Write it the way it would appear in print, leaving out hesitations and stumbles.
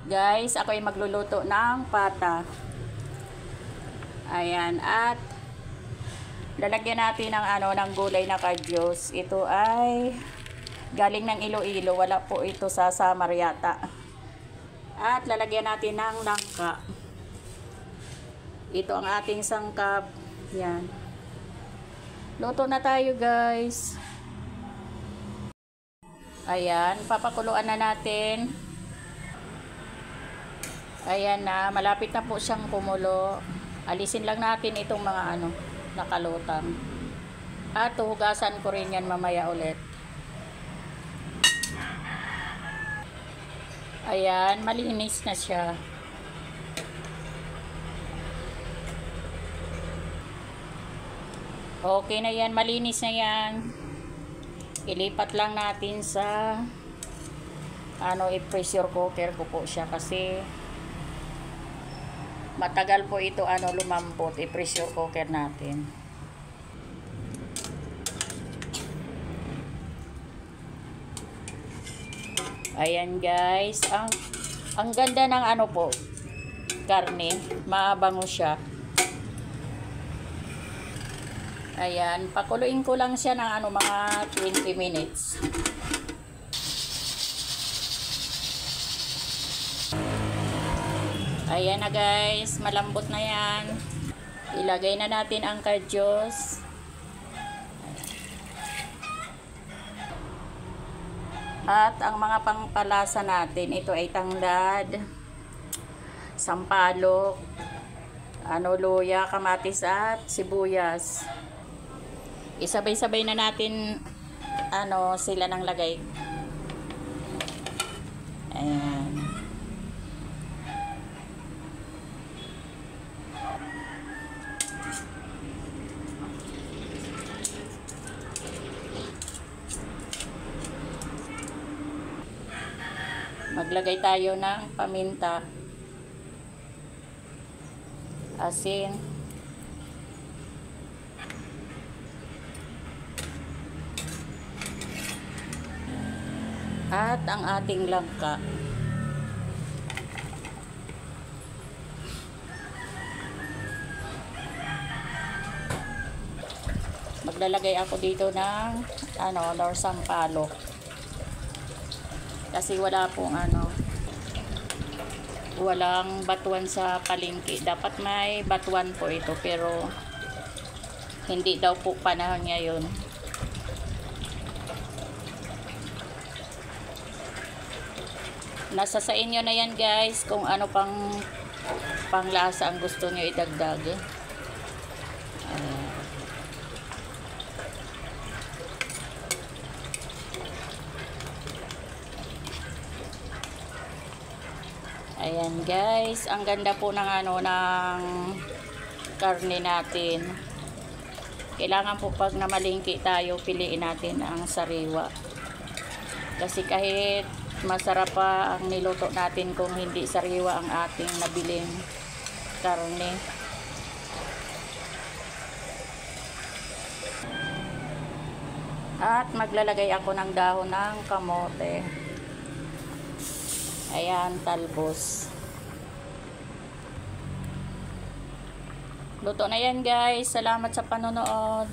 Guys, ako ay magluluto ng pata. Ayan, at lalagyan natin ng ng gulay na kadyos. Ito ay galing ng Iloilo, wala po ito sa Samar yata. At lalagyan natin ng langka. Ito ang ating sangkap. Yan. Luto na tayo, guys. Ayan, papakuluan na natin. Ayan na, malapit na po siyang kumulo. Alisin lang natin itong mga nakalutang. At hugasan ko rin yan mamaya ulit. Ayan, malinis na siya. Okay na yan, malinis na yan. Ilipat lang natin sa i-pressure cooker ko po siya kasi matagal po ito lumambot. I-pressure cooker natin. Ayan, guys, ang ganda ng karne, mabango siya. Ayan, pakuluin ko lang siya ng mga 20 minutes. Ayan na, guys, malambot na yan. Ilagay na natin ang kadyos. At ang mga pangpalasa natin, ito ay tanglad, sampalok, luya, kamatis at sibuyas. Isabay-sabay na natin sila nang lagay. Ayan. Maglagay tayo ng paminta, asin, at ang ating langka. Maglalagay ako dito ng sampalok. Kasi wala pong walang batuan sa palengke. Dapat may batuan po ito, pero hindi daw po panahon ngayon. Nasa sa inyo na yan, guys, kung ano panglasa ang gusto nyo idagdag. Ayan, guys, ang ganda po ng ng karne natin. Kailangan po pag namalingki tayo, piliin natin ang sariwa. Kasi kahit masarap pa ang niluto natin kung hindi sariwa ang ating nabiling karne. At maglalagay ako ng dahon ng kamote. Ayan, talbos. Luto na yan, guys. Salamat sa panonood.